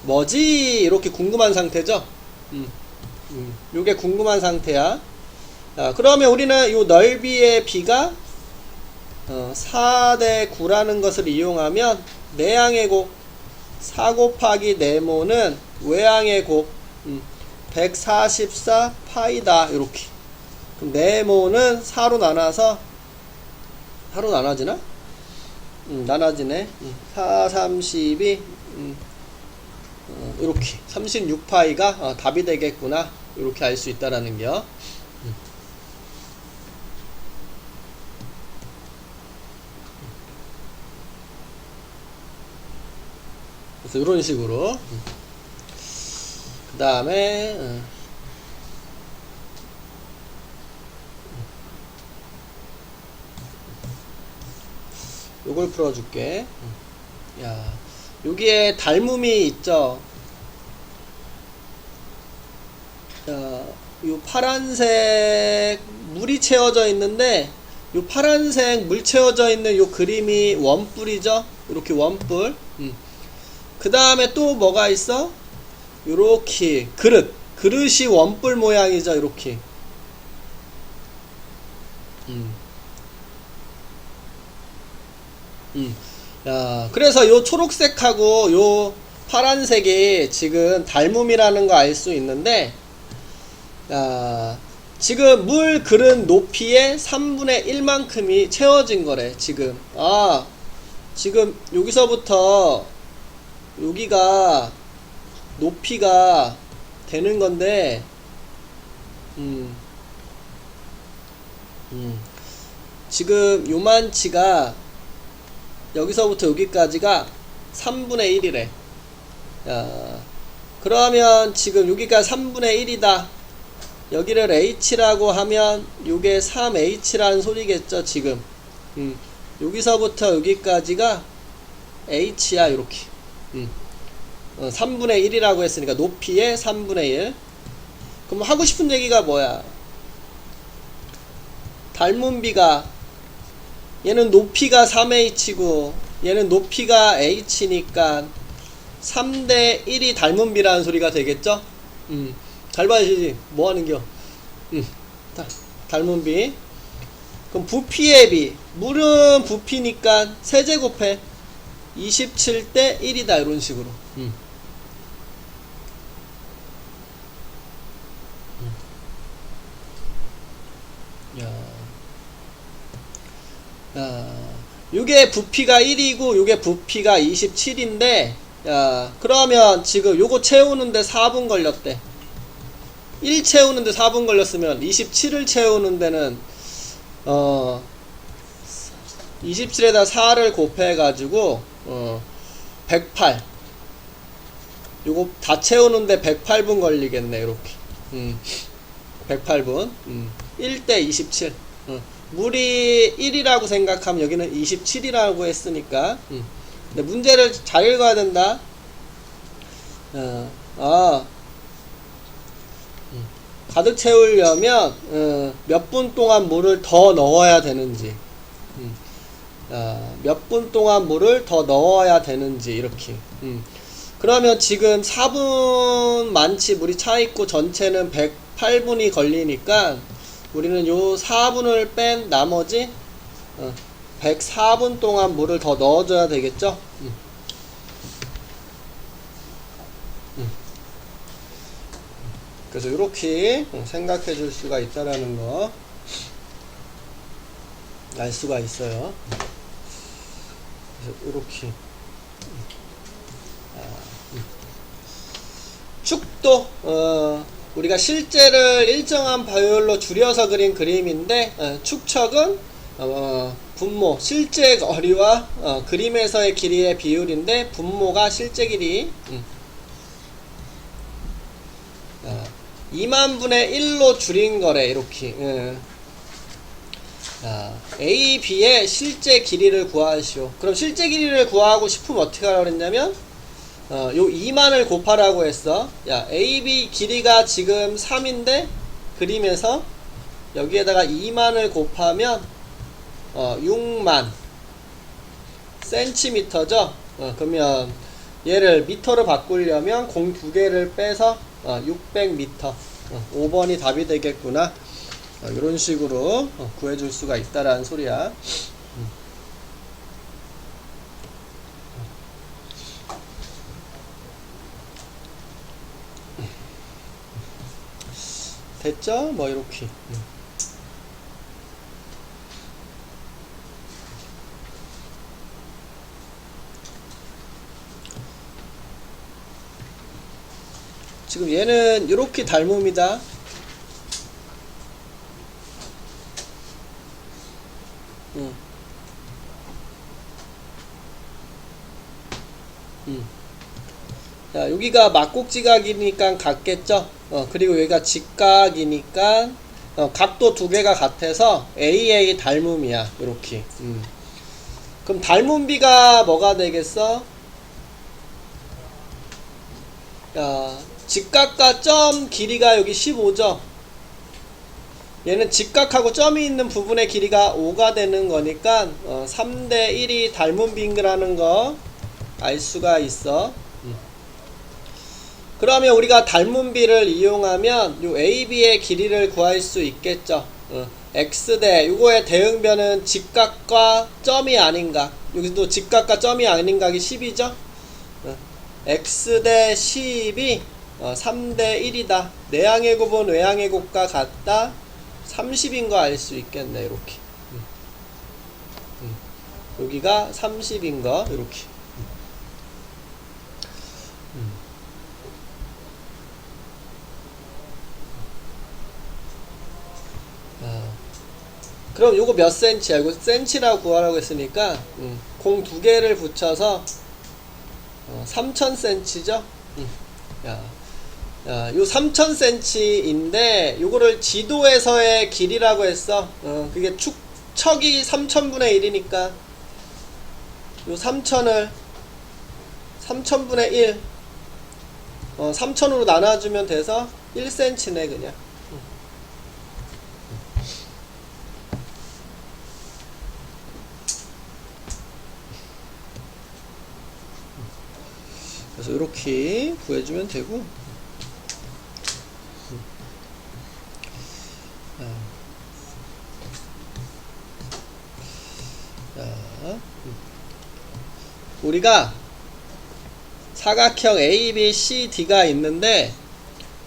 뭐지? 이렇게 궁금한 상태죠. 요게 궁금한 상태야. 그러면 우리는 요 넓이의 비가 4대 9라는 것을 이용하면 내항의 곱 4 곱하기 네모는 외항의 곱 144 파이다. 이렇게. 그럼 네모는 4로 나눠서 4로 나눠지나? 나눠지네. 4, 32 이렇게 36파이가 답이 되겠구나. 이렇게 알 수 있다라는 겨. 그래서 이런 식으로 그 다음에 요걸 풀어줄게. 야, 여기에 닮음이 있죠. 요 파란색 물이 채워져 있는데 요 파란색 물 채워져 있는 요 그림이 원뿔이죠. 이렇게 원뿔. 그 다음에 또 뭐가 있어? 요렇게 그릇이 원뿔 모양이죠. 이렇게. 야, 그래서 요 초록색하고 요 파란색이 지금 닮음이라는 거 알 수 있는데, 야, 지금 물 그릇 높이의 3분의 1만큼이 채워진 거래. 지금 지금 여기서부터 여기가 높이가 되는 건데, 지금 요만치가 여기서부터 여기까지가 3분의 1이래. 그러면 지금 여기가 3분의 1이다. 여기를 H라고 하면 요게 3H라는 소리겠죠. 지금 여기서부터 여기까지가 H야. 이렇게 3분의 1이라고 했으니까 높이의 3분의 1. 그럼 하고 싶은 얘기가 뭐야? 닮은 비가 얘는 높이가 3H고 얘는 높이가 H니까 3대 1이 닮은 비라는 소리가 되겠죠? 잘 봐야지. 뭐 하는겨? 닮은 비. 그럼 부피의 비. 물은 부피니까 세제곱해. 27대 1이다. 이런 식으로. 요게 부피가 1이고 요게 부피가 27인데, 그러면 지금 요거 채우는데 4분 걸렸대. 1 채우는데 4분 걸렸으면 27을 채우는 데는 27에다 4를 곱해가지고 108. 요거 다 채우는데 108분 걸리겠네. 이렇게 108분 1대 27. 물이 1이라고 생각하면 여기는 27이라고 했으니까. 근데 문제를 잘 읽어야 된다. 가득 채우려면 몇 분 동안 물을 더 넣어야 되는지, 몇 분 동안 물을 더 넣어야 되는지, 이렇게. 그러면 지금 4분 만치 물이 차있고 전체는 108분이 걸리니까 우리는 요 4분을 뺀 나머지 104분 동안 물을 더 넣어줘야 되겠죠. 그래서 이렇게 생각해 줄 수가 있다라는 거 알 수가 있어요. 그래서 이렇게 축도 우리가 실제를 일정한 바이올로 줄여서 그린 그림인데, 축척은 분모, 실제 거리와 그림에서의 길이의 비율인데, 분모가 실제 길이 2만분의 1로 줄인 거래. 이렇게. A, B의 실제 길이를 구하시오. 그럼 실제 길이를 구하고 싶으면 어떻게 하라고 그랬냐면 요 2만을 곱하라고 했어. 야, AB 길이가 지금 3인데 그림에서 여기에다가 2만을 곱하면 6만 센티미터죠. 그러면 얘를 미터로 바꾸려면 공 두 개를 빼서 600미터. 5번이 답이 되겠구나. 이런 식으로 구해줄 수가 있다라는 소리야. 됐죠? 뭐 이렇게. 지금 얘는 이렇게 닮음이다. 자, 여기가 막곡지각이니까 같겠죠? 그리고 여기가 직각이니까 각도 두 개가 같아서 AA 닮음이야. 요렇게. 그럼 닮음비가 뭐가 되겠어? 야, 직각과 점 길이가 여기 15죠? 얘는 직각하고 점이 있는 부분의 길이가 5가 되는 거니까 3대 1이 닮음비라는 거 알 수가 있어. 그러면 우리가 닮음비를 이용하면 요 AB의 길이를 구할 수 있겠죠. X대 요거의 대응변은 직각과 점이 아닌 각. 여기도 직각과 점이 아닌 각이 10이죠. X대 10이 3대 1이다. 내항의 곱은 외항의 곱과 같다. 30인 거 알 수 있겠네. 이렇게. 여기가 30인 거 이렇게. 그럼 요거 몇 센치야? 이거 센치라고 구하라고 했으니까 공 두 개를 붙여서 3000cm죠? 야, 요 3000cm인데 요거를 지도에서의 길이라고 했어. 그게 척이 3000분의 1이니까 요 3000을 3000분의 1 3000으로 나눠주면 돼서 1cm네 그냥. 그래서 이렇게 구해주면 되고. 우리가 사각형 ABCD가 있는데,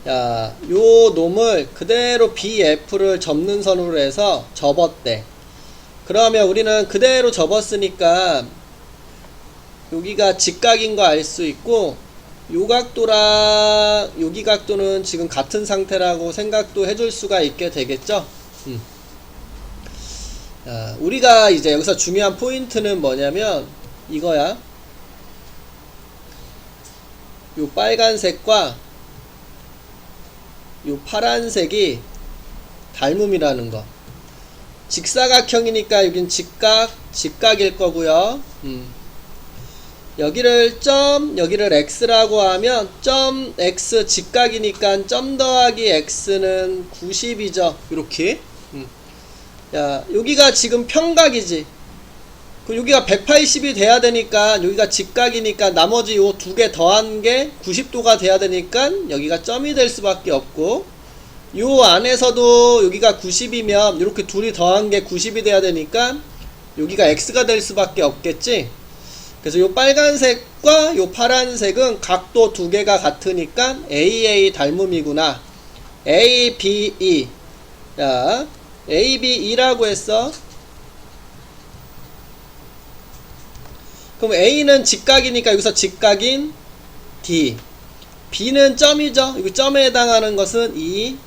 야, 요 놈을 그대로 BF를 접는 선으로 해서 접었대. 그러면 우리는 그대로 접었으니까 여기가 직각인 거 알 수 있고, 요 각도랑 여기 각도는 지금 같은 상태라고 생각도 해줄 수가 있게 되겠죠. 우리가 이제 여기서 중요한 포인트는 뭐냐면 이거야. 요 빨간색과 요 파란색이 닮음이라는 거. 직사각형이니까 여긴 직각일 거고요. 여기를 점, 여기를 x라고 하면 점 x 직각이니까 점 더하기 x는 90이죠. 이렇게. 야, 여기가 지금 평각이지. 여기가 180이 돼야 되니까 여기가 직각이니까 나머지 요 두 개 더한 게 90도가 돼야 되니까 여기가 점이 될 수밖에 없고, 요 안에서도 여기가 90이면 이렇게 둘이 더한 게 90이 돼야 되니까 여기가 x가 될 수밖에 없겠지. 그래서 요 빨간색과 요 파란색은 각도 두 개가 같으니까 AA 닮음이구나. ABE. 야, ABE라고 했어. 그럼 A는 직각이니까 여기서 직각인 D. B는 점이죠. 여기 점에 해당하는 것은 E.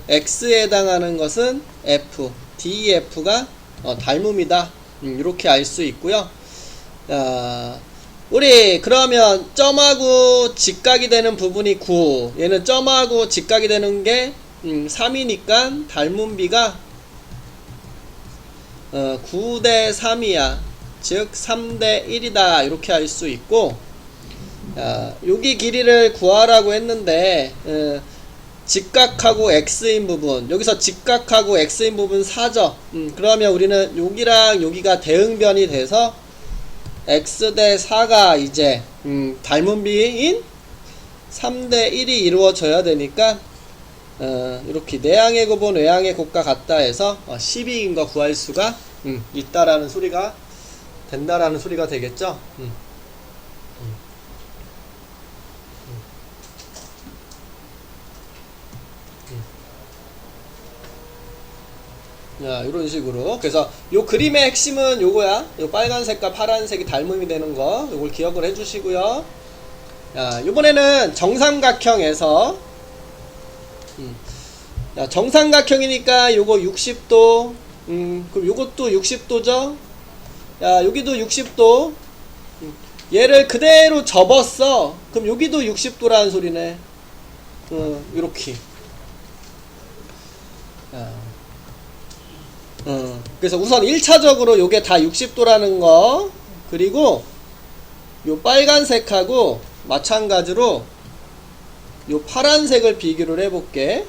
X에 해당하는 것은 F. DEF가 닮음이다. 이렇게 알 수 있고요. 우리 그러면 점하고 직각이 되는 부분이 9. 얘는 점하고 직각이 되는 게 3이니까 닮음비가 9대 3이야. 즉 3대 1이다. 이렇게 알 수 있고, 여기 길이를 구하라고 했는데 직각하고 x인 부분, 여기서 직각하고 x인 부분 4죠. 그러면 우리는 여기랑 여기가 대응변이 돼서 x 대 4가 이제 닮은 비인 3대 1이 이루어져야 되니까 이렇게 내항의 곱은 외항의 곱과 같다 해서 12인 거 구할 수가 있다라는 소리가 된다라는 소리가 되겠죠. 이런 식으로. 그래서 요 그림의 핵심은 요거야. 요 빨간색과 파란색이 닮음이 되는 거, 요걸 기억을 해주시고요. 요번에는 정삼각형에서 정삼각형이니까 요거 60도, 그럼 요것도 60도죠. 여기도 60도. 얘를 그대로 접었어. 그럼 여기도 60도라는 소리네. 요렇게. 그래서 우선 1차적으로 요게 다 60도라는 거, 그리고 요 빨간색하고 마찬가지로 요 파란색을 비교를 해볼게.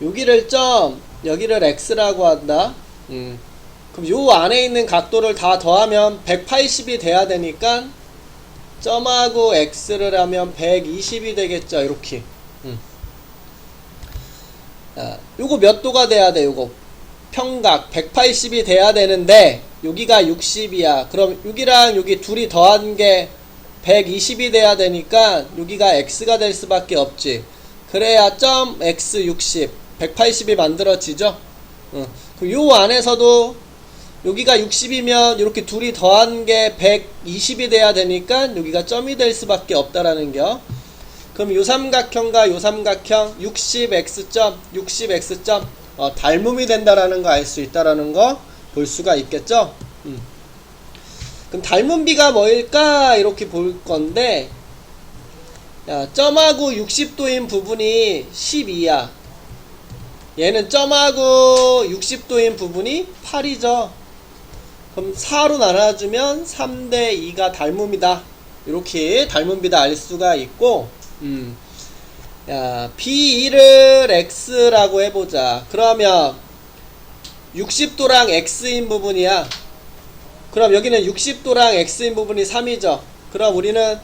여기를 점, 여기를 x라고 한다. 그럼 요 안에 있는 각도를 다 더하면 180이 돼야 되니까 점하고 x를 하면 120이 되겠죠. 이렇게. 요거 몇 도가 돼야 돼? 요거 평각 180이 돼야 되는데 여기가 60이야. 그럼 여기랑 여기 둘이 더한 게 120이 돼야 되니까 여기가 x가 될 수밖에 없지. 그래야 점 x 60 180이 만들어지죠. 그럼 요 안에서도 여기가 60이면 이렇게 둘이 더한 게 120이 돼야 되니까 여기가 점이 될 수밖에 없다라는 겨. 그럼 요 삼각형과 요 삼각형 60x점 60x점 닮음이 된다라는 거 알 수 있다라는 거 볼 수가 있겠죠. 그럼 닮은 비가 뭐일까 이렇게 볼 건데, 점하고 60도인 부분이 12야. 얘는 점하고 60도인 부분이 8이죠. 그럼 4로 나눠주면 3대 2가 닮음이다. 이렇게 닮음비다 알 수가 있고, B2를 x라고 해보자. 그러면 60도랑 x인 부분이야. 그럼 여기는 60도랑 x인 부분이 3이죠. 그럼 우리는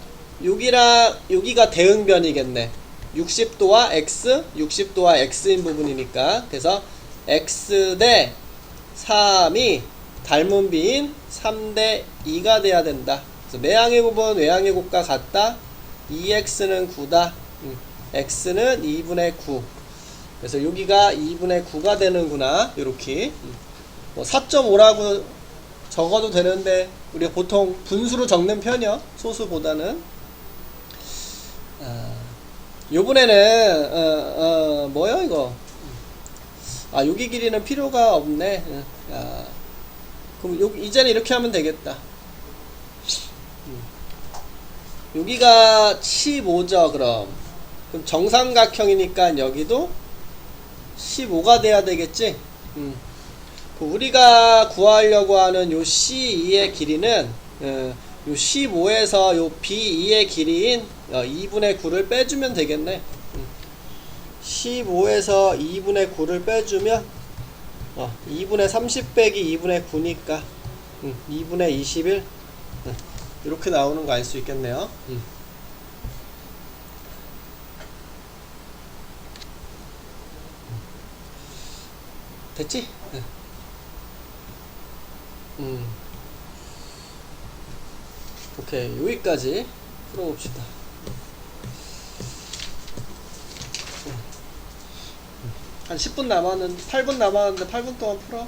여기가 대응변이겠네. 60도와 x, 60도와 x인 부분이니까. 그래서 x 대 3이 닮은 비인 3대 2가 돼야 된다. 그래서 내항의 곱은 외항의 곱과 같다. 2x는 9다. x는 2분의 9. 그래서 여기가 2분의 9가 되는구나. 요렇게. 4.5라고 적어도 되는데 우리가 보통 분수로 적는 편이요. 소수보다는. 요번에는 뭐야 이거. 여기 길이는 필요가 없네. 그럼 이제는 이렇게 하면 되겠다. 여기가 15죠. 그럼 정삼각형이니까 여기도 15가 돼야 되겠지. 우리가 구하려고 하는 요 C2의 길이는 요 15에서 요 B2의 길이인 2분의 9를 빼주면 되겠네. 15에서 2분의 9를 빼주면 2분의 30 빼기 2분의 9니까 2분의 21 이렇게 나오는 거 알 수 있겠네요. 됐지? 오케이, 여기까지 풀어봅시다. 한 10분 남았는데 8분 남았는데 8분 동안 풀어.